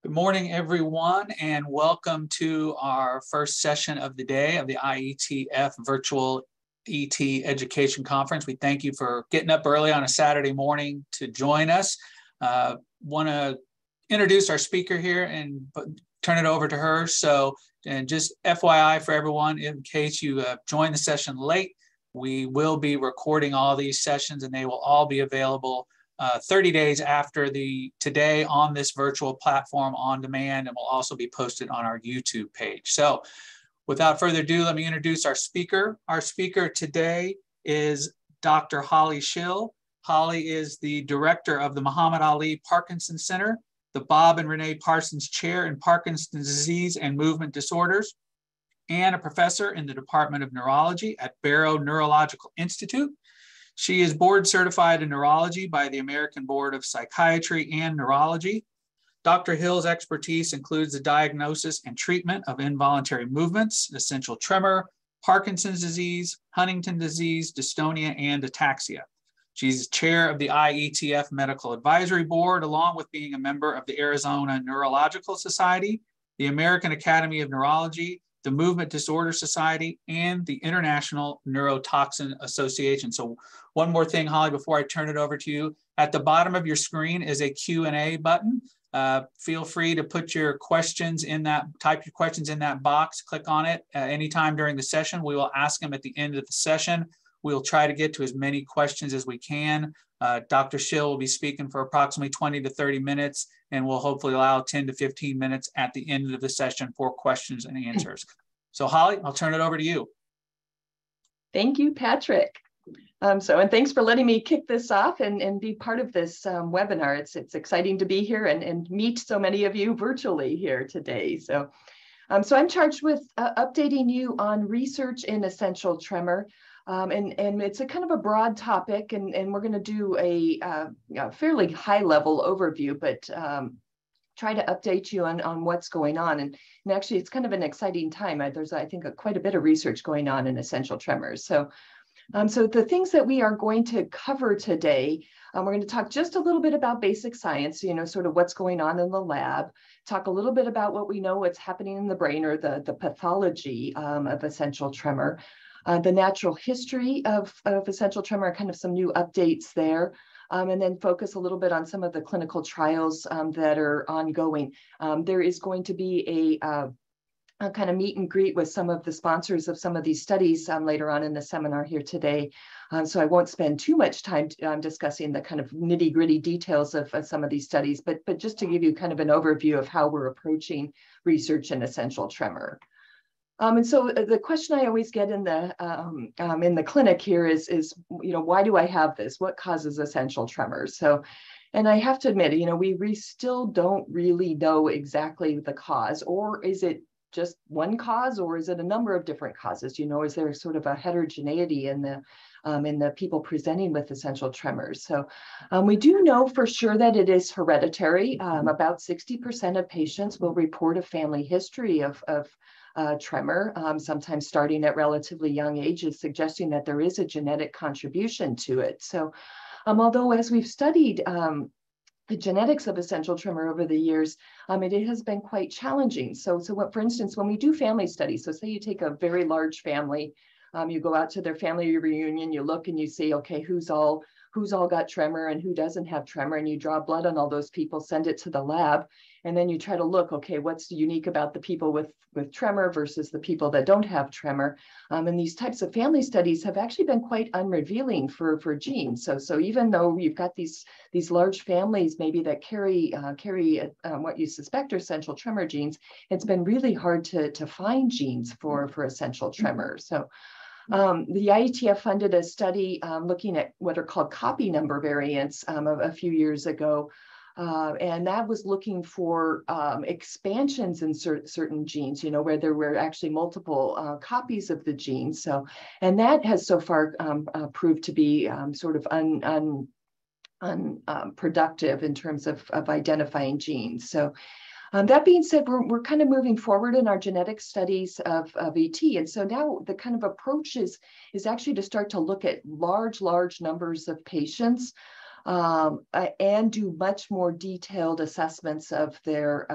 Good morning, everyone, and welcome to our first session of the day of the IETF Virtual ET Education Conference. We thank you for getting up early on a Saturday morning to join us. Want to introduce our speaker here and turn it over to her. And just FYI for everyone, in case you joined the session late, we will be recording all these sessions and they will all be available 30 days after today on this virtual platform on demand, and will also be posted on our YouTube page. So without further ado, let me introduce our speaker. Our speaker today is Dr. Holly Shill. Holly is the director of the Muhammad Ali Parkinson's Center, the Bob and Renee Parsons Chair in Parkinson's Disease and Movement Disorders, and a professor in the Department of Neurology at Barrow Neurological Institute. She is board certified in neurology by the American Board of Psychiatry and Neurology. Dr. Hill's expertise includes the diagnosis and treatment of involuntary movements, essential tremor, Parkinson's disease, Huntington disease, dystonia, and ataxia. She's chair of the IETF Medical Advisory Board, along with being a member of the Arizona Neurological Society, the American Academy of Neurology, the Movement Disorder Society, and the International Neurotoxin Association. So one more thing, Holly, before I turn it over to you. At the bottom of your screen is a Q&A button. Feel free to put your questions in that, type your questions in that box, click on it anytime during the session. We will ask them at the end of the session. We'll try to get to as many questions as we can. Dr. Shill will be speaking for approximately 20 to 30 minutes, and we'll hopefully allow 10 to 15 minutes at the end of the session for questions and answers. So Holly, I'll turn it over to you. Thank you, Patrick. And thanks for letting me kick this off and be part of this webinar. It's exciting to be here and meet so many of you virtually here today. So I'm charged with updating you on research in essential tremor. And it's a kind of a broad topic, and we're going to do a fairly high-level overview, but try to update you on what's going on. And actually, it's kind of an exciting time. There's, I think, quite a bit of research going on in essential tremors. So the things that we are going to cover today, we're going to talk just a little bit about basic science, sort of what's going on in the lab, talk a little bit about what we know, what's happening in the brain, or the pathology of essential tremor. The natural history of essential tremor, kind of some new updates there, and then focus a little bit on some of the clinical trials that are ongoing. There is going to be a kind of meet and greet with some of the sponsors of some of these studies later on in the seminar here today. So I won't spend too much time discussing the kind of nitty gritty details of some of these studies, but just to give you kind of an overview of how we're approaching research in essential tremor. And so the question I always get in the clinic here is, why do I have this? What causes essential tremors? So, and I have to admit, we still don't really know exactly the cause, or is it just one cause, or is it a number of different causes? Is there sort of a heterogeneity in the people presenting with essential tremors? So we do know for sure that it is hereditary. About 60% of patients will report a family history of tremor, sometimes starting at relatively young ages, suggesting that there is a genetic contribution to it. So although as we've studied the genetics of essential tremor over the years, it has been quite challenging. So what, for instance, when we do family studies, so say you take a very large family, you go out to their family reunion, you look and you see, okay, who's all got tremor and who doesn't have tremor, and you draw blood on all those people, send it to the lab, and then you try to look, okay, what's unique about the people with tremor versus the people that don't have tremor. And these types of family studies have actually been quite unrevealing for genes. So even though you've got these large families maybe that carry what you suspect are essential tremor genes, it's been really hard to find genes for essential tremor. So the IETF funded a study looking at what are called copy number variants a few years ago. And that was looking for expansions in certain genes, where there were actually multiple copies of the gene. So, and that has so far proved to be sort of unproductive in terms of identifying genes. So that being said, we're kind of moving forward in our genetic studies of ET. And so now the kind of approach is actually to start to look at large numbers of patients and do much more detailed assessments of their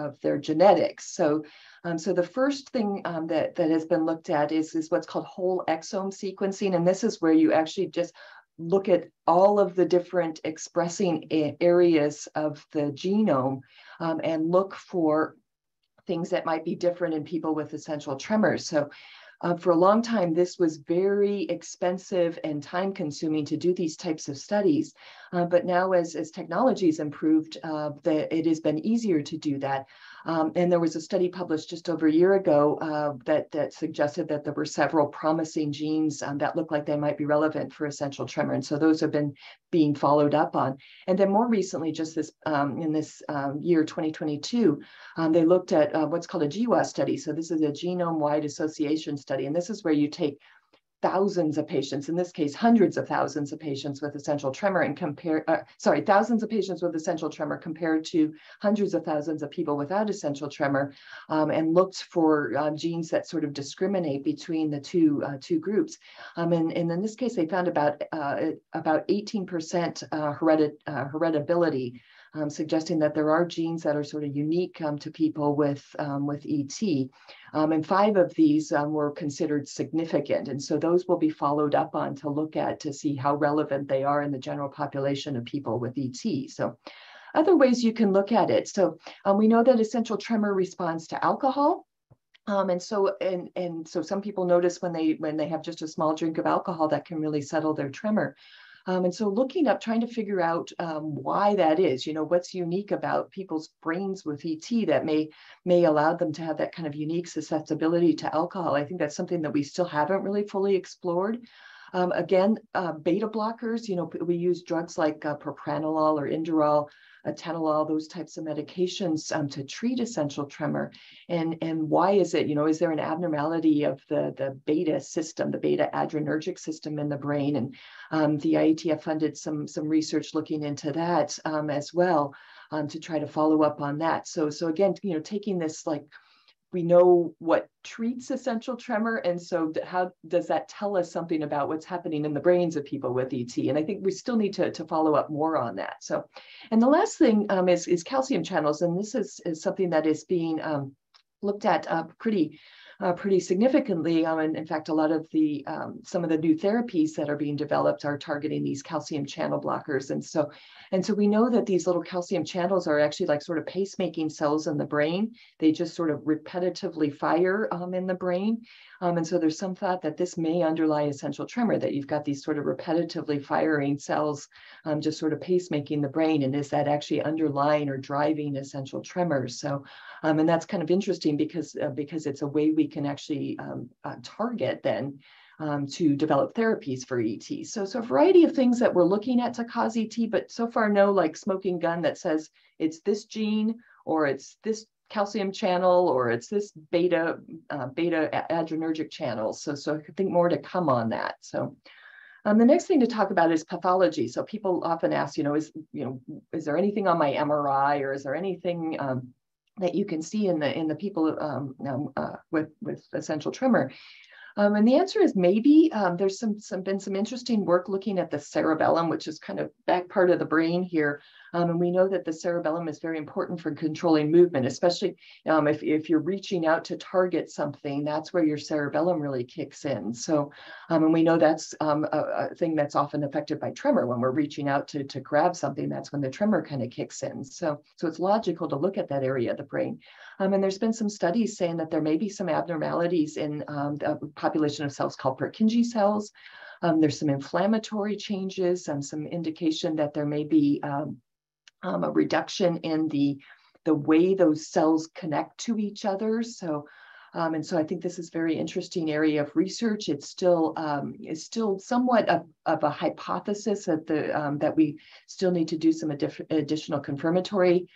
genetics. So the first thing that has been looked at is what's called whole exome sequencing, and this is where you actually just look at all of the different expressing areas of the genome and look for things that might be different in people with essential tremors. So for a long time, this was very expensive and time consuming to do these types of studies. But now as technology has improved, it has been easier to do that. And there was a study published just over a year ago that suggested that there were several promising genes that look like they might be relevant for essential tremor. And so those have been being followed up on. And then more recently, just this in this year 2022, they looked at what's called a GWAS study. So this is a genome-wide association study. And this is where you take thousands of patients, in this case, hundreds of thousands of patients with essential tremor and thousands of patients with essential tremor compared to hundreds of thousands of people without essential tremor, and looked for genes that sort of discriminate between the two groups. And in this case, they found about 18% hereditability, suggesting that there are genes that are sort of unique to people with ET. And 5 of these were considered significant. And so those will be followed up on to look at to see how relevant they are in the general population of people with ET. So other ways you can look at it. So we know that essential tremor responds to alcohol. And so some people notice when they have just a small drink of alcohol that can really settle their tremor. And so trying to figure out why that is, what's unique about people's brains with ET that may allow them to have that kind of unique susceptibility to alcohol. I think that's something that we still haven't really fully explored. Again, beta blockers, we use drugs like propranolol or Inderal, atenolol, those types of medications to treat essential tremor. And why is it, is there an abnormality of the beta system, the beta-adrenergic system in the brain? And the IETF funded some research looking into that as well to try to follow up on that. So again, taking this we know what treats essential tremor, and so how does that tell us something about what's happening in the brains of people with ET? And I think we still need to follow up more on that. So, and the last thing is calcium channels, and this is something that is being looked at pretty significantly. And in fact, a lot of some of the new therapies that are being developed are targeting these calcium channel blockers. And so we know that these little calcium channels are actually like sort of pacemaking cells in the brain. They just sort of repetitively fire in the brain. And so there's some thought that this may underlie essential tremor, that you've got these sort of repetitively firing cells just sort of pacemaking the brain. And is that actually underlying or driving essential tremors? So, and that's kind of interesting because it's a way we can actually target then to develop therapies for ET. So a variety of things that we're looking at to cause ET, but so far no like smoking gun that says it's this gene or it's this calcium channel or it's this beta-adrenergic channel. So I think more to come on that. So the next thing to talk about is pathology. So people often ask, is there anything on my MRI, or is there anything that you can see in the people with essential tremor? And the answer is maybe. There's been some interesting work looking at the cerebellum, which is kind of back part of the brain here. And we know that the cerebellum is very important for controlling movement, especially if you're reaching out to target something, that's where your cerebellum really kicks in. So, and we know that's a thing that's often affected by tremor. When we're reaching out to grab something, that's when the tremor kind of kicks in. So it's logical to look at that area of the brain. And there's been some studies saying that there may be some abnormalities in the population of cells called Purkinje cells. There's some inflammatory changes and some indication that there may be a reduction in the way those cells connect to each other. So, and so I think this is a very interesting area of research. It's still somewhat of a hypothesis that we still need to do some additional confirmatory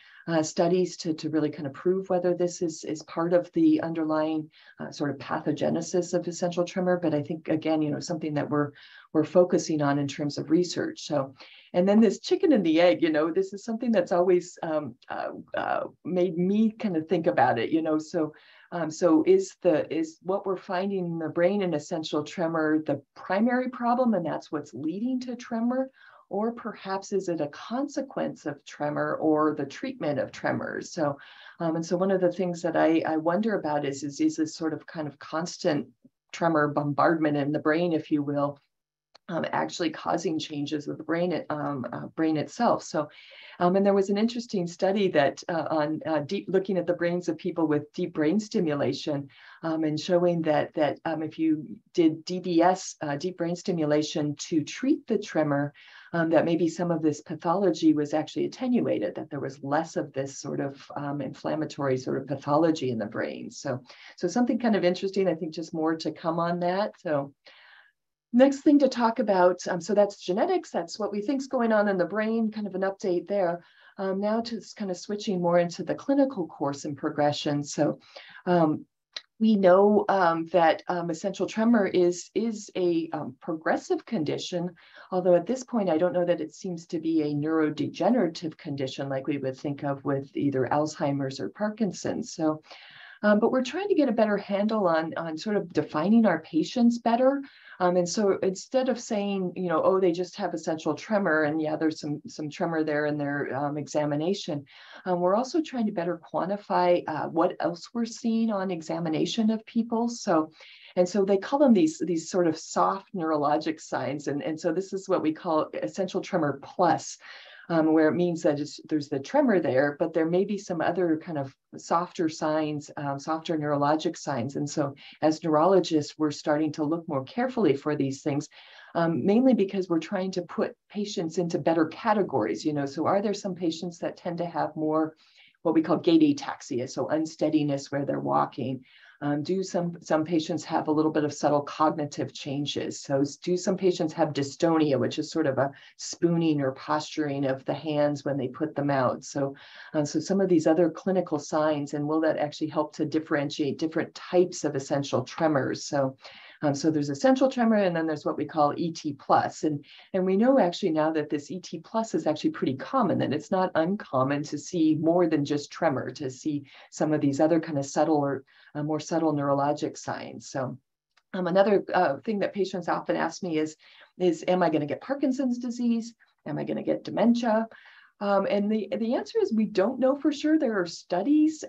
studies to really kind of prove whether this is part of the underlying sort of pathogenesis of essential tremor. But I think, again, something that we're focusing on in terms of research. So, and then this chicken and the egg, this is something that's always made me kind of think about it, So is what we're finding in the brain in essential tremor the primary problem, and that's what's leading to tremor? or perhaps is it a consequence of tremor or the treatment of tremors? So, and so one of the things that I wonder about is this sort of kind of constant tremor bombardment in the brain, if you will, actually causing changes of the brain itself. So, and there was an interesting study that on looking at the brains of people with deep brain stimulation, and showing that if you did DBS, deep brain stimulation, to treat the tremor, that maybe some of this pathology was actually attenuated, that there was less of this sort of inflammatory sort of pathology in the brain. So something kind of interesting. I think just more to come on that. So. Next thing to talk about, so that's genetics, that's what we think is going on in the brain, kind of an update there. Now to kind of switching more into the clinical course and progression. So we know that essential tremor is a progressive condition, although at this point, I don't know that it seems to be a neurodegenerative condition like we would think of with either Alzheimer's or Parkinson's. So, but we're trying to get a better handle on sort of defining our patients better. And so instead of saying, you know, oh, they just have essential tremor, and yeah, there's some tremor there in their examination, we're also trying to better quantify what else we're seeing on examination of people. So, and so they call them these sort of soft neurologic signs. And so this is what we call essential tremor plus. Where it means that there's the tremor there, but there may be some other kind of softer signs, softer neurologic signs. And so as neurologists, we're starting to look more carefully for these things, mainly because we're trying to put patients into better categories. You know, so are there some patients that tend to have more what we call gait ataxia, so unsteadiness where they're walking? Do some patients have a little bit of subtle cognitive changes? So do some patients have dystonia, which is sort of a spooning or posturing of the hands when they put them out? So, so some of these other clinical signs, and will that actually help to differentiate different types of essential tremors? So, so there's essential tremor, and then there's what we call ET plus. And we know actually now that this ET plus is actually pretty common, and it's not uncommon to see more than just tremor, to see some of these other kind of subtle or more subtle neurologic signs. So another thing that patients often ask me is am I going to get Parkinson's disease? Am I going to get dementia? And the answer is we don't know for sure. There are studies,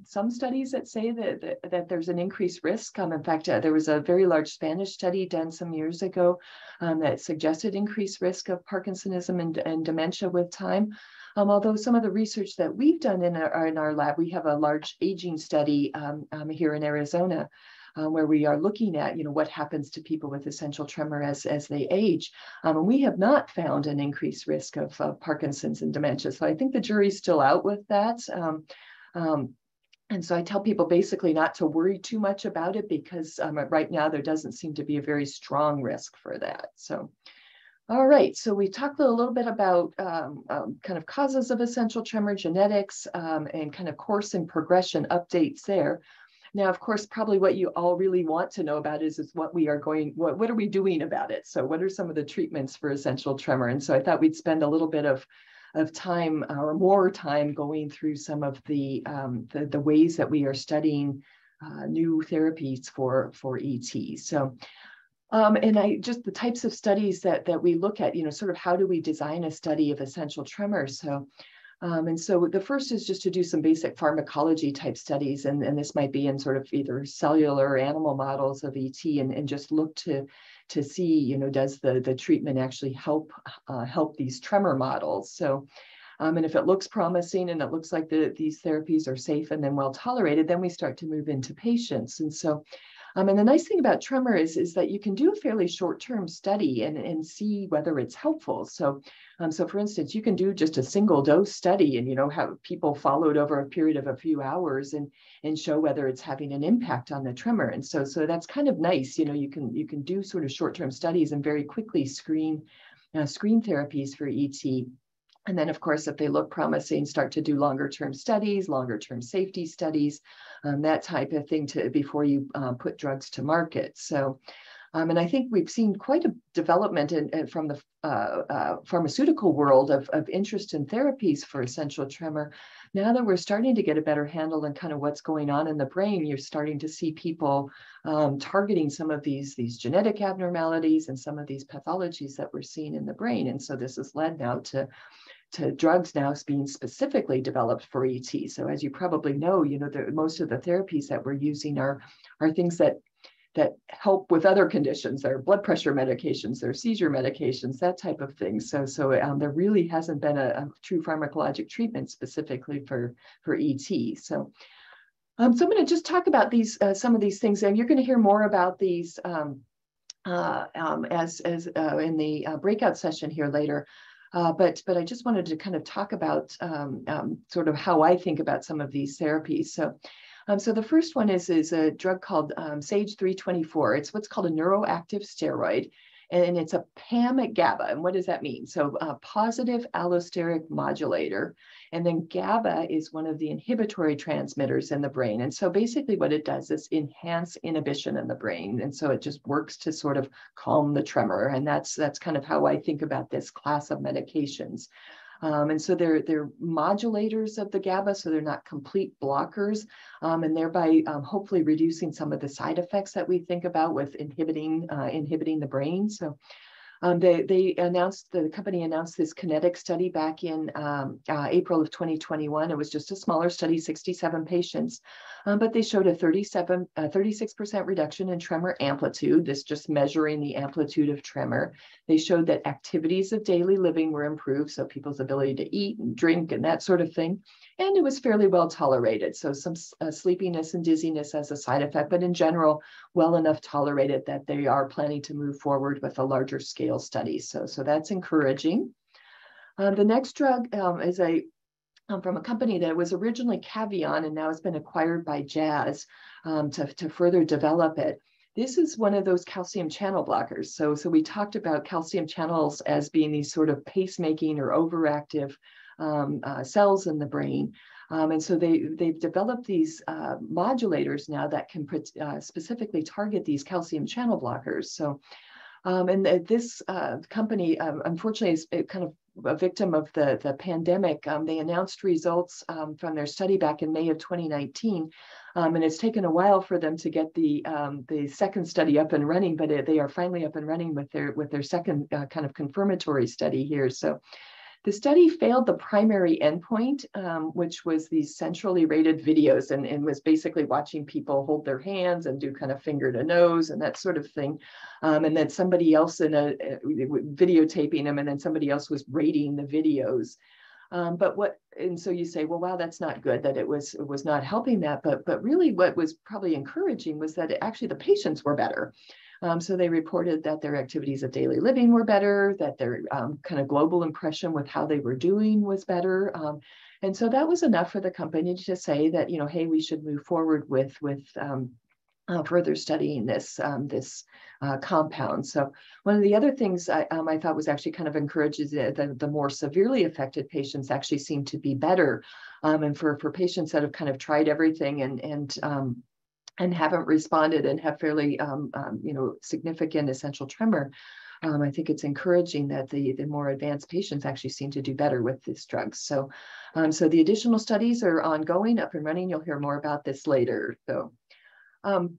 some studies that say that there's an increased risk. In fact, there was a very large Spanish study done some years ago that suggested increased risk of Parkinsonism and dementia with time. Although some of the research that we've done in our lab, we have a large aging study here in Arizona, where we are looking at, you know, what happens to people with essential tremor as they age. And we have not found an increased risk of Parkinson's and dementia. So I think the jury's still out with that. And so I tell people basically not to worry too much about it, because right now there doesn't seem to be a very strong risk for that. So. All right, so we talked a little bit about kind of causes of essential tremor, genetics, and kind of course and progression updates there. Now, of course, probably what you all really want to know about is what are we doing about it? So what are some of the treatments for essential tremor? And so I thought we'd spend a little bit of time or more time going through some of the ways that we are studying new therapies for ET. So. And just the types of studies that we look at, you know, sort of how do we design a study of essential tremor? So, and so the first is just to do some basic pharmacology type studies. And this might be in sort of either cellular or animal models of ET, and just look to see, you know, does the treatment actually help these tremor models? So, and if it looks promising and it looks like these therapies are safe and then well tolerated, then we start to move into patients. And so, and the nice thing about tremor is that you can do a fairly short-term study and see whether it's helpful. So, so for instance, you can do just a single dose study and, you know, have people followed over a period of a few hours and show whether it's having an impact on the tremor. And so that's kind of nice. You know, you can do sort of short-term studies and very quickly screen therapies for ET. And then, of course, if they look promising, start to do longer-term studies, longer-term safety studies, that type of thing before you put drugs to market. So, and I think we've seen quite a development from the pharmaceutical world of interest in therapies for essential tremor. now that we're starting to get a better handle on kind of what's going on in the brain, you're starting to see people targeting some of these genetic abnormalities and some of these pathologies that we're seeing in the brain. And so this has led now to drugs now being specifically developed for ET. So as you probably know, most of the therapies that we're using are things that help with other conditions. They're blood pressure medications, they're seizure medications, that type of thing. So there really hasn't been a true pharmacologic treatment specifically for ET. So I'm going to just talk about these some of these things, and you're going to hear more about these as in the breakout session here later. But I just wanted to kind of talk about sort of how I think about some of these therapies. So the first one is a drug called Sage 324. It's what's called a neuroactive steroid, and it's a PAM-GABA. And what does that mean? So a positive allosteric modulator. And then GABA is one of the inhibitory transmitters in the brain. And so basically what it does is enhance inhibition in the brain. And so it just works to sort of calm the tremor. And that's kind of how I think about this class of medications. And so they're modulators of the GABA, so they're not complete blockers, and thereby hopefully reducing some of the side effects that we think about with inhibiting the brain. So the company announced this kinetic study back in April of 2021. It was just a smaller study, 67 patients, but they showed a 36% reduction in tremor amplitude, this just measuring the amplitude of tremor. They showed that activities of daily living were improved, so people's ability to eat and drink and that sort of thing. And it was fairly well tolerated. So some sleepiness and dizziness as a side effect, but in general, well enough tolerated that they are planning to move forward with a larger scale study. So that's encouraging. The next drug is from a company that was originally Cavion and now has been acquired by Jazz to further develop it. This is one of those calcium channel blockers. So we talked about calcium channels as being these sort of pacemaking or overactive cells in the brain. And so they've developed these modulators now that can specifically target these calcium channel blockers. So, and this company, unfortunately, is kind of a victim of the pandemic. They announced results from their study back in May of 2019. And it's taken a while for them to get the second study up and running, but they are finally up and running with their second kind of confirmatory study here. So the study failed the primary endpoint, which was these centrally rated videos, and was basically watching people hold their hands and do kind of finger to nose and that sort of thing. And then somebody else videotaping them, and then somebody else was rating the videos. And so you say, well, wow, that's not good that it was not helping that. But really what was probably encouraging was that actually the patients were better. So they reported that their activities of daily living were better, that their kind of global impression with how they were doing was better. And so that was enough for the company to say that, hey, we should move forward with further studying this compound. So one of the other things I thought was actually kind of encouraging is that the more severely affected patients actually seem to be better. And for patients that have kind of tried everything and haven't responded and have fairly, significant essential tremor, I think it's encouraging that the more advanced patients actually seem to do better with this drug. So the additional studies are ongoing, up and running. You'll hear more about this later. So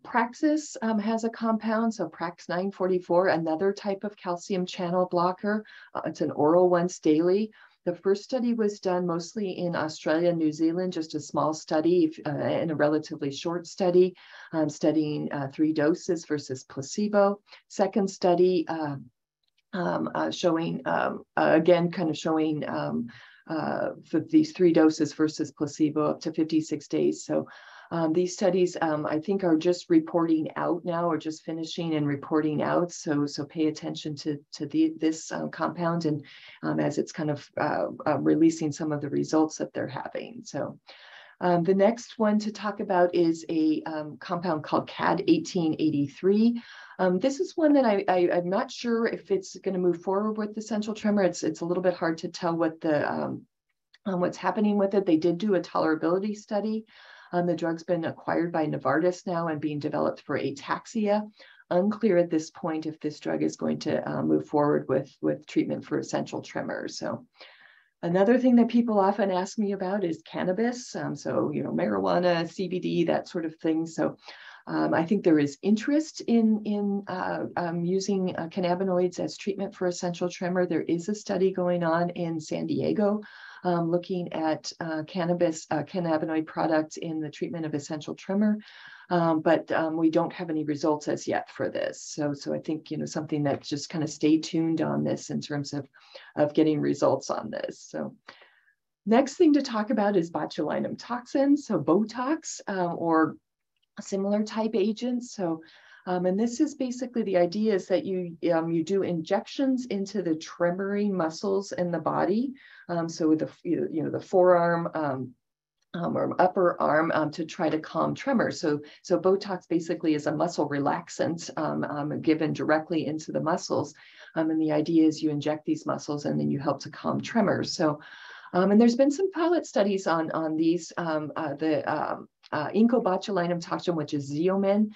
Praxis has a compound, so Prax 944, another type of calcium channel blocker. It's an oral once daily. The first study was done mostly in Australia and New Zealand, just a small study and a relatively short study, studying 3 doses versus placebo. Second study showing, again, kind of showing for these 3 doses versus placebo up to 56 days. So these studies, I think, are just reporting out now, or just finishing and reporting out. So pay attention to this compound, and as it's kind of releasing some of the results that they're having. So the next one to talk about is a compound called CAD 1883. This is one that I'm not sure if it's going to move forward with the central tremor. It's a little bit hard to tell what what's happening with it. They did do a tolerability study. The drug's been acquired by Novartis now and being developed for ataxia. Unclear at this point if this drug is going to move forward with treatment for essential tremor. So Another thing that people often ask me about is cannabis. So, marijuana, CBD, that sort of thing. So I think there is interest in using cannabinoids as treatment for essential tremor. There is a study going on in San Diego looking at cannabinoid products in the treatment of essential tremor. But we don't have any results as yet for this. So I think, something that just kind of stay tuned on this in terms of getting results on this. So next thing to talk about is botulinum toxins, so Botox or similar type agents. So, and this is basically the idea is that you do injections into the tremoring muscles in the body. So with the forearm, or upper arm to try to calm tremors. So Botox basically is a muscle relaxant given directly into the muscles. And the idea is you inject these muscles and then you help to calm tremors. So, and there's been some pilot studies on these, incobotulinum toxin, which is Xeomin,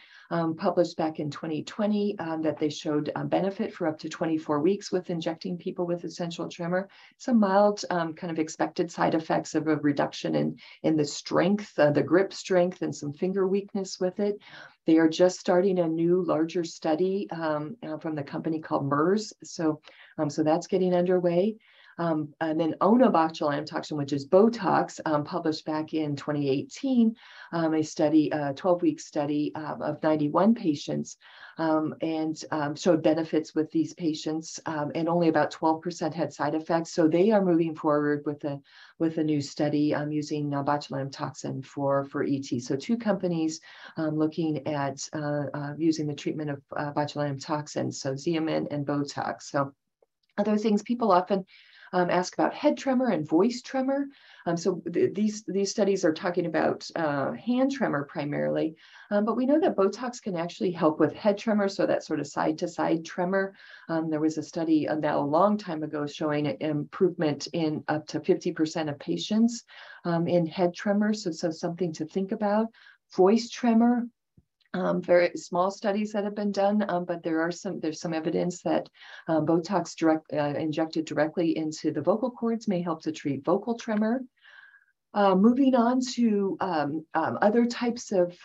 published back in 2020, that they showed benefit for up to 24 weeks with injecting people with essential tremor. Some mild kind of expected side effects of a reduction in the strength, the grip strength, and some finger weakness with it. They are just starting a new larger study from the company called MERS. So that's getting underway. And then onabotulinum toxin, which is Botox, published back in 2018, a study, a 12-week study of 91 patients, and showed benefits with these patients, and only about 12% had side effects. So they are moving forward with a new study using botulinum toxin for ET. So two companies looking at using the treatment of botulinum toxins, so Xeomin and Botox. So other things people often ask about head tremor and voice tremor. So these studies are talking about hand tremor primarily, but we know that Botox can actually help with head tremor, so that sort of side-to-side tremor. There was a study now a long time ago showing an improvement in up to 50% of patients in head tremor, so something to think about. Voice tremor. Very small studies that have been done, but there's some evidence that Botox injected directly into the vocal cords may help to treat vocal tremor. Moving on to other types of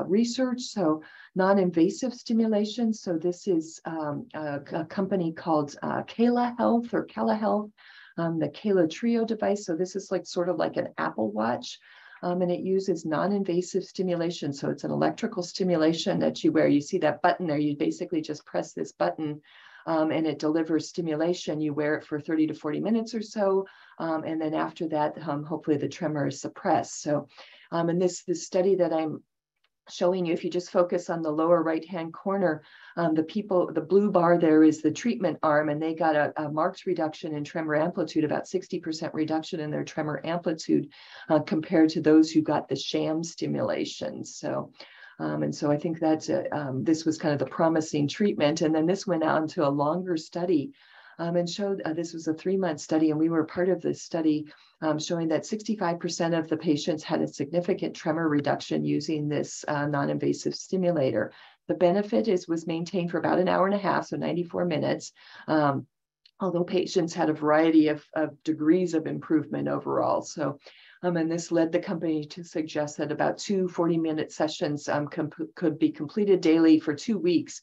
research, so non-invasive stimulation. So this is a company called Cala Health or Cala Health, the Cala Trio device. So this is sort of like an Apple Watch. And it uses non-invasive stimulation. So it's an electrical stimulation that you wear. You see that button there. You basically just press this button and it delivers stimulation. You wear it for 30 to 40 minutes or so. And then after that, hopefully the tremor is suppressed. So, and this study that I'm showing you, if you just focus on the lower right-hand corner, the blue bar there is the treatment arm, and they got a marked reduction in tremor amplitude, about 60% reduction in their tremor amplitude compared to those who got the sham stimulation. So, and so I think that's this was kind of the promising treatment. And then this went on to a longer study and showed this was a 3-month study, and we were part of this study showing that 65% of the patients had a significant tremor reduction using this non-invasive stimulator. The benefit was maintained for about an hour and a half, so 94 minutes, although patients had a variety of degrees of improvement overall. So, and this led the company to suggest that about 2 40-minute sessions could be completed daily for 2 weeks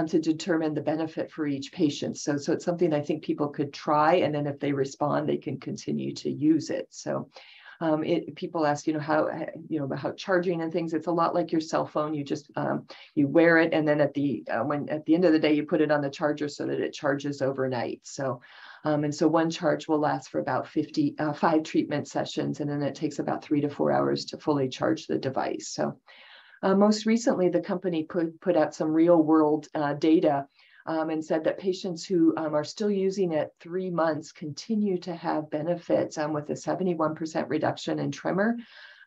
to determine the benefit for each patient. So it's something I think people could try, and then if they respond, they can continue to use it. So people ask, how charging and things. It's a lot like your cell phone. You just you wear it, and then at the end of the day, you put it on the charger so that it charges overnight. So and so one charge will last for about 5 treatment sessions, and then it takes about 3 to 4 hours to fully charge the device. So. Most recently, the company put out some real world data and said that patients who are still using it 3 months continue to have benefits with a 71% reduction in tremor.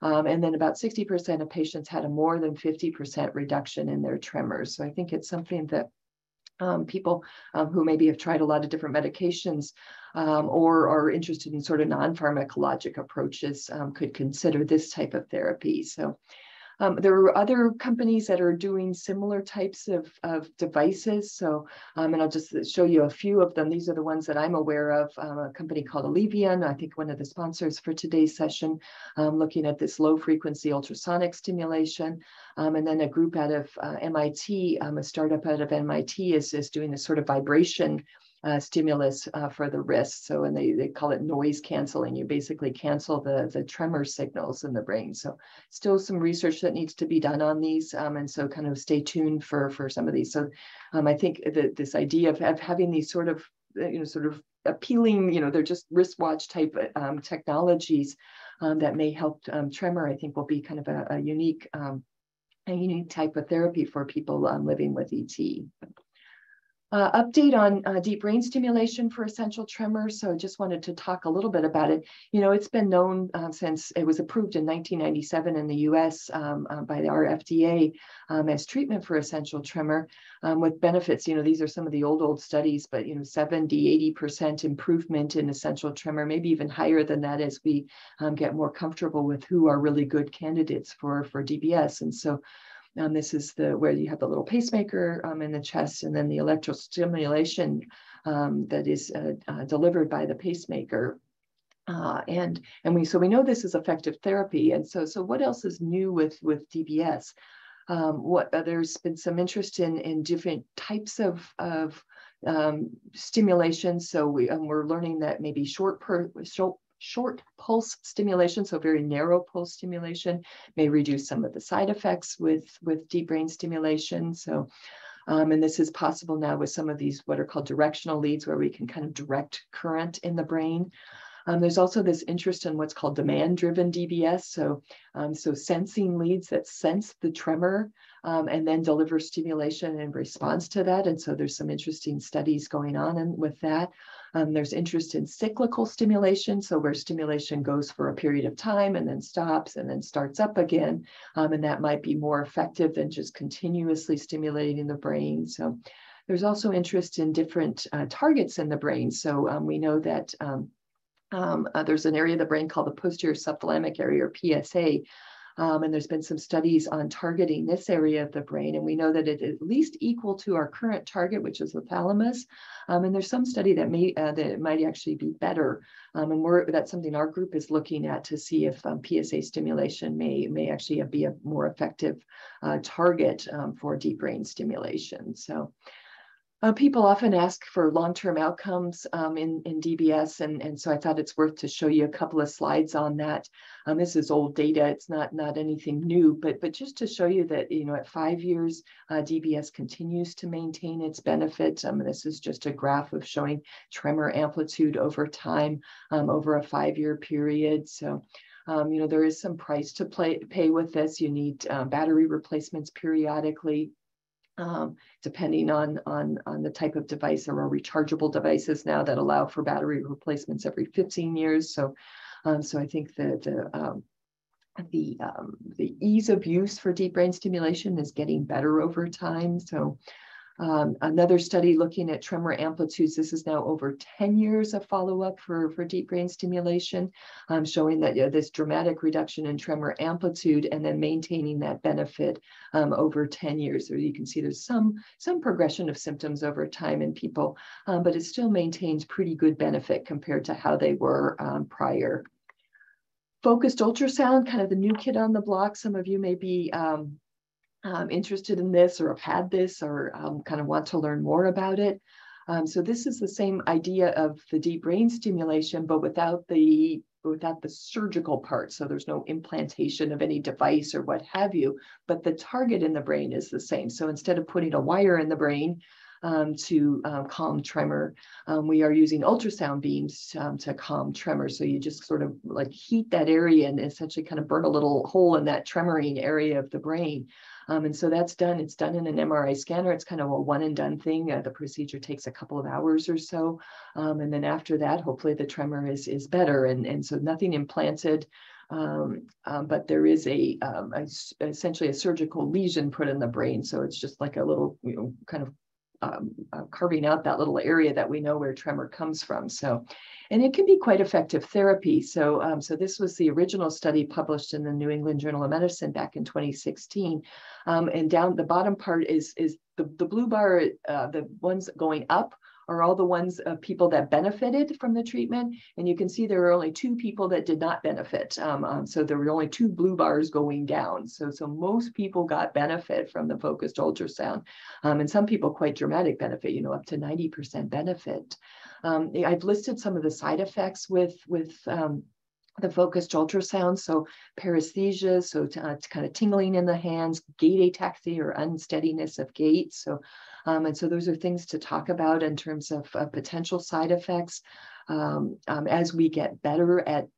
And then about 60% of patients had a more than 50% reduction in their tremors. So I think it's something that people who maybe have tried a lot of different medications or are interested in sort of non-pharmacologic approaches could consider this type of therapy. So. There are other companies that are doing similar types of devices. So, and I'll just show you a few of them. These are the ones that I'm aware of. A company called Allevion, I think one of the sponsors for today's session, looking at this low frequency ultrasonic stimulation. And then a group out of MIT, a startup out of MIT is doing this sort of vibration stimulus for the wrist. So, and they call it noise canceling. You basically cancel the tremor signals in the brain. So still some research that needs to be done on these. And so kind of stay tuned for some of these. So I think that this idea of having these sort of appealing, they're just wristwatch type technologies that may help tremor, I think will be kind of a unique type of therapy for people living with ET. Update on deep brain stimulation for essential tremor. So just wanted to talk a little bit about it. It's been known since it was approved in 1997 in the US by our FDA as treatment for essential tremor with benefits. These are some of the old studies, but 70–80% improvement in essential tremor, maybe even higher than that as we get more comfortable with who are really good candidates for DBS. And so this is where you have the little pacemaker in the chest, and then the electrostimulation that is delivered by the pacemaker. And we know this is effective therapy. And so what else is new with DBS? There's been some interest in different types of stimulation. So we're learning that maybe short pulse stimulation, so very narrow pulse stimulation, may reduce some of the side effects with deep brain stimulation. So, and this is possible now with some of these what are called directional leads, where we can kind of direct current in the brain. There's also this interest in what's called demand-driven DBS, so sensing leads that sense the tremor and then deliver stimulation in response to that. And so there's some interesting studies going on with that. There's interest in cyclical stimulation, so where stimulation goes for a period of time and then stops and then starts up again, and that might be more effective than just continuously stimulating the brain. So there's also interest in different targets in the brain. So we know that there's an area of the brain called the posterior subthalamic area, or PSA, and there's been some studies on targeting this area of the brain, and we know that it is at least equal to our current target, which is the thalamus. And there's some study that it might actually be better, and that's something our group is looking at to see if PSA stimulation may actually be a more effective target for deep brain stimulation. So. People often ask for long-term outcomes in DBS, and so I thought it's worth to show you a couple of slides on that. This is old data; it's not anything new, but just to show you that at 5 years, DBS continues to maintain its benefit. This is just a graph of showing tremor amplitude over time over a 5-year period. So. There is some price to pay with this. You need battery replacements periodically. Depending on the type of device. There are rechargeable devices now that allow for battery replacements every 15 years. So I think that the ease of use for deep brain stimulation is getting better over time. So another study looking at tremor amplitudes, this is now over 10 years of follow-up for deep brain stimulation, showing that this dramatic reduction in tremor amplitude and then maintaining that benefit over 10 years. So you can see there's some progression of symptoms over time in people, but it still maintains pretty good benefit compared to how they were prior. Focused ultrasound, kind of the new kid on the block. Some of you may be interested in this or have had this or kind of want to learn more about it. So this is the same idea of the deep brain stimulation, but without the surgical part. So there's no implantation of any device or what have you, but the target in the brain is the same. So instead of putting a wire in the brain to calm tremor, we are using ultrasound beams to calm tremor. So you just sort of like heat that area and essentially kind of burn a little hole in that tremoring area of the brain. And so that's done. It's done in an MRI scanner. It's kind of a one and done thing. The procedure takes a couple of hours or so. And then after that, hopefully the tremor is better. And so nothing implanted, but there is essentially a surgical lesion put in the brain. So it's just like a little, kind of carving out that little area that we know where tremor comes from. So, and it can be quite effective therapy. So, so this was the original study published in the New England Journal of Medicine back in 2016. And down the bottom part is the blue bar, the ones going up are all the ones of people that benefited from the treatment. And you can see there were only 2 people that did not benefit. So there were only 2 blue bars going down. So most people got benefit from the focused ultrasound. And some people quite dramatic benefit, you know, up to 90% benefit. I've listed some of the side effects with the focused ultrasound. So paresthesia, so kind of tingling in the hands, gait ataxia or unsteadiness of gait. So, and so those are things to talk about in terms of potential side effects. As we get better at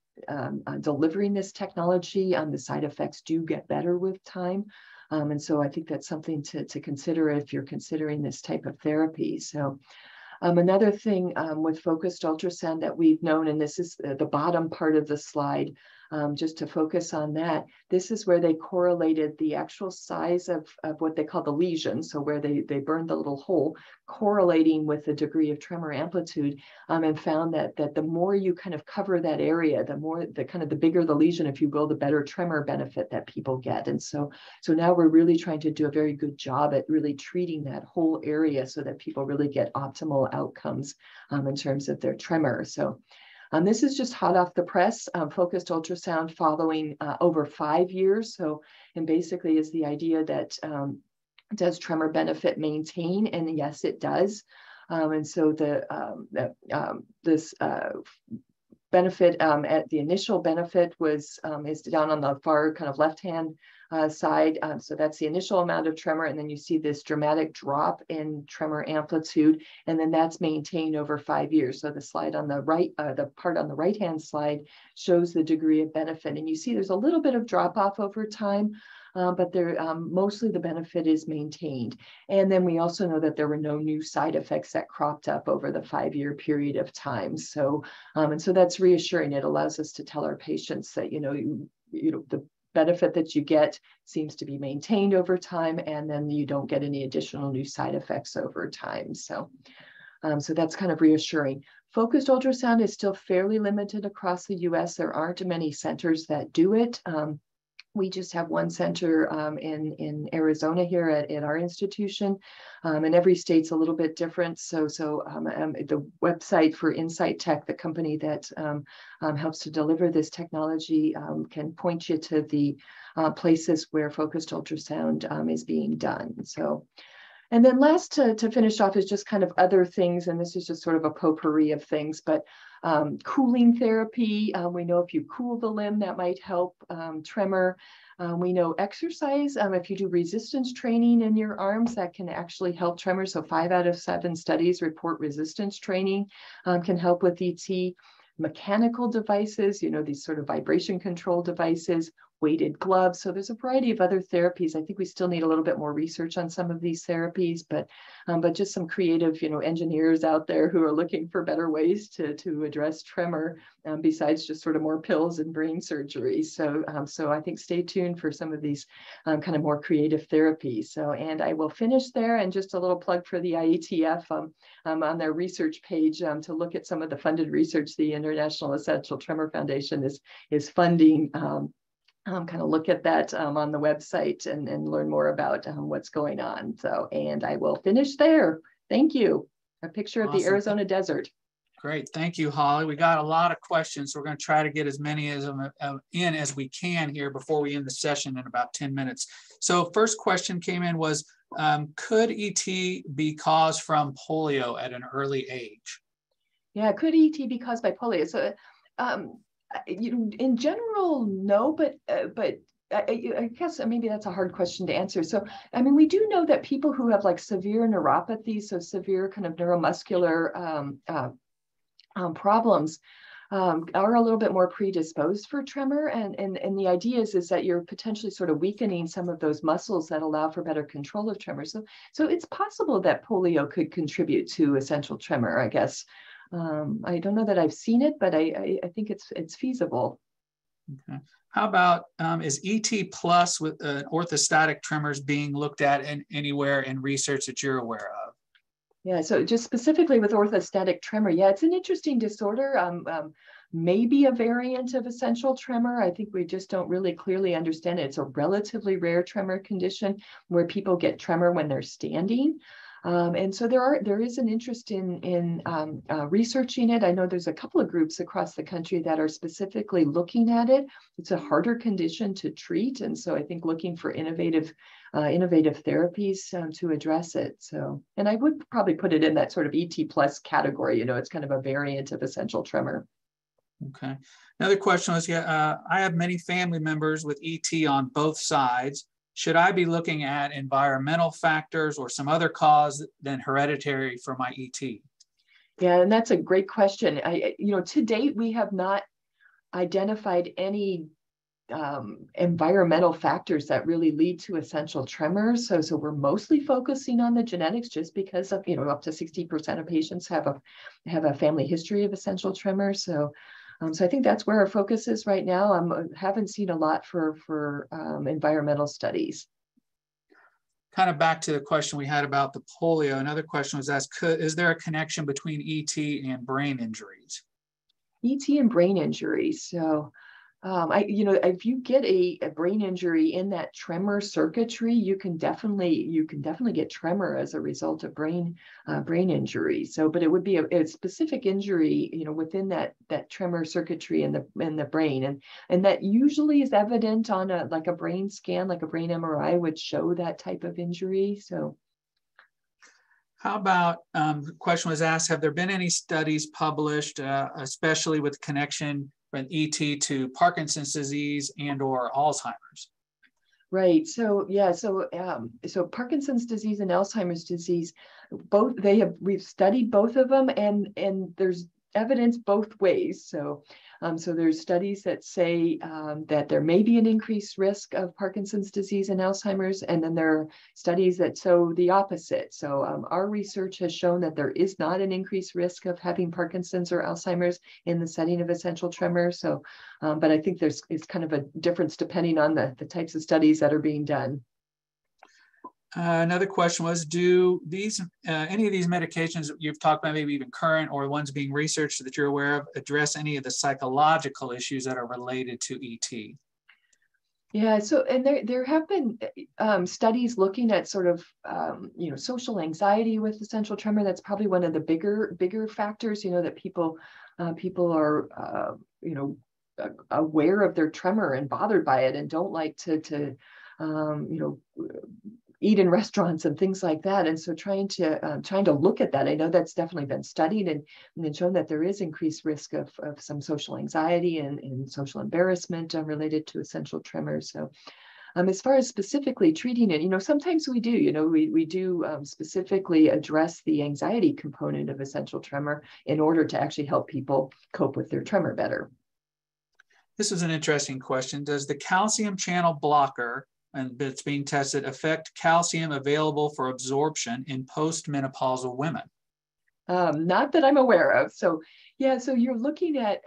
delivering this technology, the side effects do get better with time. And so I think that's something to consider if you're considering this type of therapy. So another thing with focused ultrasound that we've known, and this is the bottom part of the slide, just to focus on that, this is where they correlated the actual size of what they call the lesion, so where they burned the little hole, correlating with the degree of tremor amplitude, and found that the more you kind of cover that area, the bigger the lesion, if you will, the better tremor benefit that people get. And so now we're really trying to do a very good job at really treating that whole area so that people really get optimal outcomes in terms of their tremor. So this is just hot off the press, focused ultrasound following over 5 years. So, and basically is the idea that does tremor benefit maintain? And yes, it does. And so this benefit at the initial benefit was is down on the far kind of left-hand side. So that's the initial amount of tremor. And then you see this dramatic drop in tremor amplitude. And then that's maintained over 5 years. So the slide on the right, the part on the right-hand slide shows the degree of benefit. And you see there's a little bit of drop off over time, but there mostly the benefit is maintained. And then we also know that there were no new side effects that cropped up over the 5-year period of time. So, and so that's reassuring. It allows us to tell our patients that, you know, the benefit that you get seems to be maintained over time, and then you don't get any additional new side effects over time. So, so that's kind of reassuring. Focused ultrasound is still fairly limited across the US. There aren't many centers that do it. We just have one center in Arizona here at our institution, and every state's a little bit different. So the website for Insight Tech, the company that helps to deliver this technology, can point you to the places where focused ultrasound is being done. So. And then last to finish off is just kind of other things, and this is just sort of a potpourri of things, but cooling therapy, we know if you cool the limb, that might help tremor. We know exercise, if you do resistance training in your arms, that can actually help tremor. So 5 out of 7 studies report resistance training can help with ET. Mechanical devices, you know, these sort of vibration control devices, weighted gloves. So there's a variety of other therapies. I think we still need a little bit more research on some of these therapies, but just some creative, you know, engineers out there who are looking for better ways to address tremor besides just sort of more pills and brain surgery. So, so I think stay tuned for some of these kind of more creative therapies. So, and I will finish there, and just a little plug for the IETF on their research page to look at some of the funded research the International Essential Tremor Foundation is funding. Kind of look at that on the website and learn more about what's going on. So, and I will finish there. Thank you. A picture of the Arizona desert. Great. Thank you, Holly. We got a lot of questions. So we're going to try to get as many as in as we can here before we end the session in about 10 minutes. So first question came in was, could ET be caused from polio at an early age? Yeah, could ET be caused by polio? So, in general, no, but I guess maybe that's a hard question to answer. So, I mean, we do know that people who have like severe neuropathy, so severe kind of neuromuscular problems, are a little bit more predisposed for tremor. And the idea is that you're potentially sort of weakening some of those muscles that allow for better control of tremor. So it's possible that polio could contribute to essential tremor, I guess. I don't know that I've seen it, but I think it's feasible. Okay. How about is ET plus with orthostatic tremors being looked at anywhere in research that you're aware of? Yeah, so just specifically with orthostatic tremor, yeah, it's an interesting disorder. Maybe a variant of essential tremor. I think we just don't really clearly understand it. It's a relatively rare tremor condition where people get tremor when they're standing. And so there is an interest in researching it. I know there's a couple of groups across the country that are specifically looking at it. It's a harder condition to treat, and so I think looking for innovative therapies to address it. So, and I would probably put it in that sort of ET plus category. It's kind of a variant of essential tremor. Okay. Another question was, I have many family members with ET on both sides. Should I be looking at environmental factors or some other cause than hereditary for my ET? Yeah, and that's a great question. To date, we have not identified any environmental factors that really lead to essential tremors. So we're mostly focusing on the genetics, just because of up to 60% of patients have a family history of essential tremors. So I think that's where our focus is right now. I haven't seen a lot for environmental studies. Kind of back to the question we had about the polio. Another question was asked, is there a connection between ET and brain injuries? ET and brain injuries. So if you get a brain injury in that tremor circuitry, you can definitely get tremor as a result of brain injury. So, but it would be a specific injury, within that tremor circuitry in the brain, and that usually is evident on a brain scan, like a brain MRI would show that type of injury. So. How about, the question was asked, have there been any studies published, especially with connection from ET to Parkinson's disease and or Alzheimer's? Right. So yeah. So Parkinson's disease and Alzheimer's disease, we've studied both of them, and there's evidence both ways. So there's studies that say that there may be an increased risk of Parkinson's disease and Alzheimer's, and then there are studies that show the opposite. So our research has shown that there is not an increased risk of having Parkinson's or Alzheimer's in the setting of essential tremor. So, but I think it's kind of a difference depending on the types of studies that are being done. Another question was, do any of these medications that you've talked about, maybe even current or ones being researched that you're aware of, address any of the psychological issues that are related to ET? Yeah, so and there have been studies looking at sort of social anxiety with essential tremor. That's probably one of the bigger factors. That people are aware of their tremor and bothered by it and don't like to eat in restaurants and things like that. And so trying to look at that, I know that's definitely been studied and then shown that there is increased risk of some social anxiety and social embarrassment related to essential tremors. So as far as specifically treating it, sometimes we do, we do specifically address the anxiety component of essential tremor in order to actually help people cope with their tremor better. This is an interesting question. Does the calcium channel blocker and that's being tested affect calcium available for absorption in postmenopausal women? Not that I'm aware of. So yeah, so you're looking at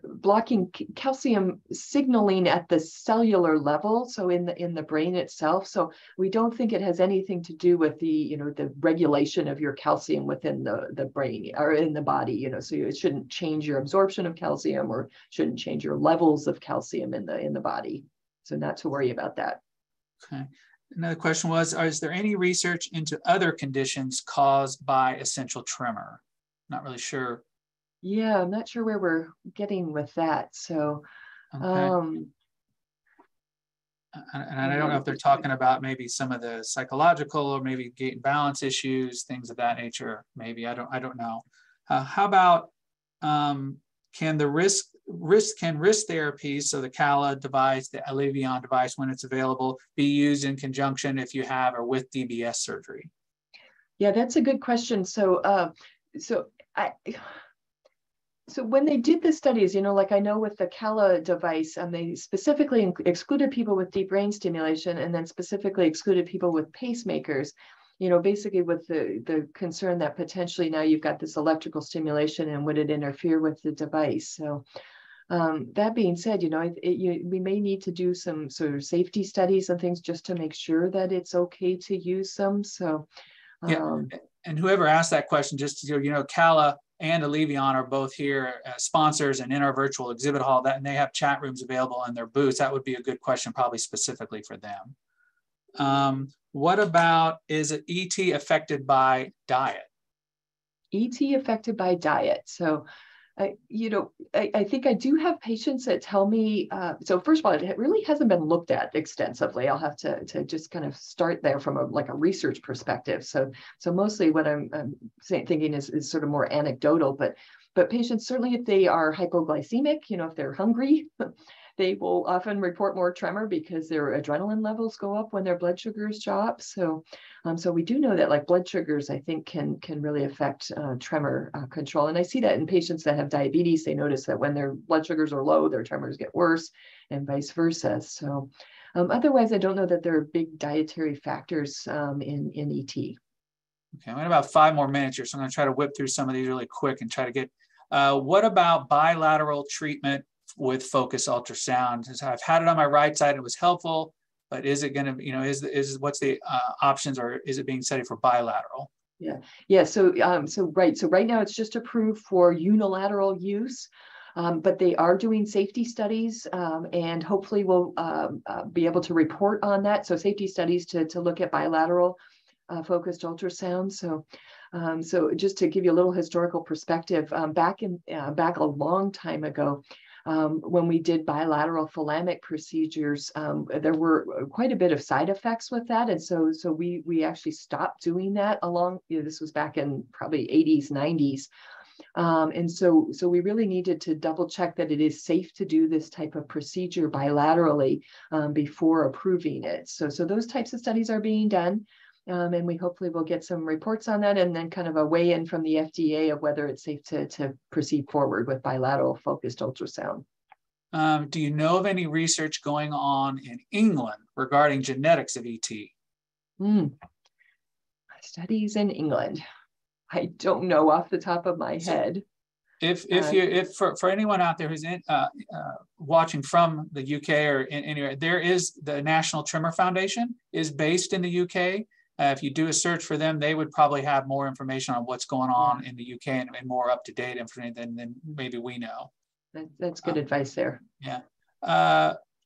blocking calcium signaling at the cellular level, so in the brain itself. So we don't think it has anything to do with the regulation of your calcium within the brain or in the body. So it shouldn't change your absorption of calcium or shouldn't change your levels of calcium in the body. So not to worry about that. Okay. Another question was, is there any research into other conditions caused by essential tremor? Not really sure. Yeah, I'm not sure where we're getting with that. So, okay. And I don't know if they're talking about maybe some of the psychological or maybe gait and balance issues, things of that nature. Maybe I don't know. How about can wrist therapies, so the Cala device, the Allevion device, when it's available, be used in conjunction if you have or with DBS surgery? Yeah, that's a good question. So when they did the studies, like I know with the Cala device, they specifically excluded people with deep brain stimulation and then specifically excluded people with pacemakers, basically with the concern that potentially now you've got this electrical stimulation and would it interfere with the device? So that being said, we may need to do some sort of safety studies and things just to make sure that it's okay to use them. So yeah. And whoever asked that question, just Cala and Allevion are both here as sponsors and in our virtual exhibit hall, and they have chat rooms available in their booths. That would be a good question, probably specifically for them. What about, is it ET affected by diet? ET affected by diet. So, I think I do have patients that tell me, so first of all, it really hasn't been looked at extensively. I'll have to just kind of start there from a research perspective. So mostly what I'm thinking is sort of more anecdotal, but patients, certainly if they are hypoglycemic, if they're hungry, they will often report more tremor because their adrenaline levels go up when their blood sugars drop. So we do know that like blood sugars, I think, can really affect tremor control. And I see that in patients that have diabetes. They notice that when their blood sugars are low, their tremors get worse, and vice versa. So otherwise, I don't know that there are big dietary factors in ET. Okay, we have about 5 more minutes here, so I'm going to try to whip through some of these really quick and try to get, what about bilateral treatment with focused ultrasound? I've had it on my right side, it was helpful, but is it going to, what's the options, or is it being studied for bilateral? Yeah. So right now it's just approved for unilateral use, but they are doing safety studies, and hopefully we'll be able to report on that. So safety studies to look at bilateral focused ultrasound. So just to give you a little historical perspective, back a long time ago, when we did bilateral thalamic procedures, there were quite a bit of side effects with that. And so we actually stopped doing that this was back in probably 80s, 90s. And so we really needed to double check that it is safe to do this type of procedure bilaterally before approving it. So those types of studies are being done. And we hopefully will get some reports on that, and then kind of a weigh-in from the FDA of whether it's safe to proceed forward with bilateral focused ultrasound. Do you know of any research going on in England regarding genetics of ET? Studies in England. I don't know off the top of my head. If for anyone out there who's watching from the UK or anywhere, there is the National Tremor Foundation is based in the UK. If you do a search for them, they would probably have more information on what's going on in the UK and more up-to-date information than maybe we know. That's good advice there. Yeah.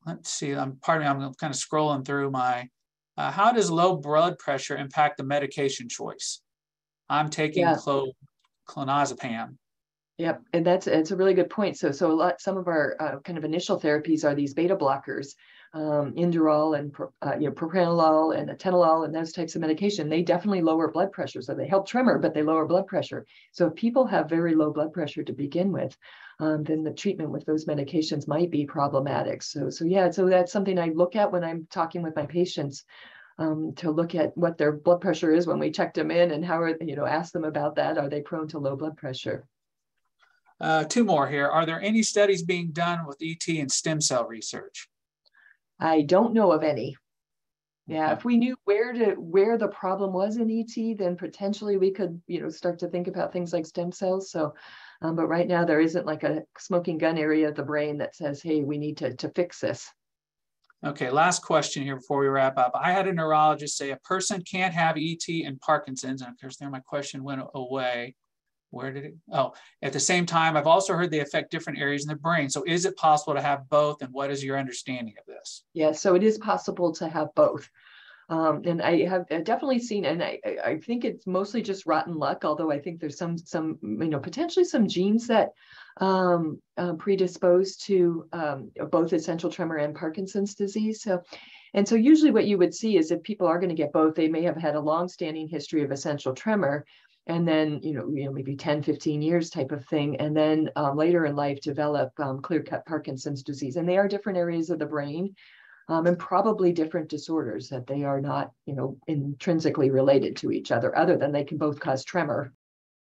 Let's see. Pardon me. I'm kind of scrolling through my. How does low blood pressure impact the medication choice? I'm taking clonazepam. Yep, and it's a really good point. So some of our kind of initial therapies are these beta blockers, Inderal and propranolol and atenolol and those types of medication. They definitely lower blood pressure, so they help tremor, but they lower blood pressure. So if people have very low blood pressure to begin with, then the treatment with those medications might be problematic. So that's something I look at when I'm talking with my patients. To look at what their blood pressure is when we checked them in, and how ask them about that. Are they prone to low blood pressure? 2 more here. Are there any studies being done with ET and stem cell research? I don't know of any. Yeah, if we knew where the problem was in ET, then potentially we could, start to think about things like stem cells. So, but right now there isn't like a smoking gun area of the brain that says, hey, we need to fix this. Okay, last question here before we wrap up. I had a neurologist say a person can't have ET and Parkinson's, and of course there my question went away. Where did it? Oh, at the same time, I've also heard they affect different areas in the brain. So is it possible to have both? And what is your understanding of this? Yeah, so it is possible to have both. And I have definitely seen, and I think it's mostly just rotten luck, although I think there's some potentially some genes that predispose to both essential tremor and Parkinson's disease. So usually what you would see is if people are going to get both, they may have had a long-standing history of essential tremor, and then, maybe 10, 15 years type of thing. And then later in life develop clear-cut Parkinson's disease. And they are different areas of the brain and probably different disorders, that they are not, intrinsically related to each other than they can both cause tremor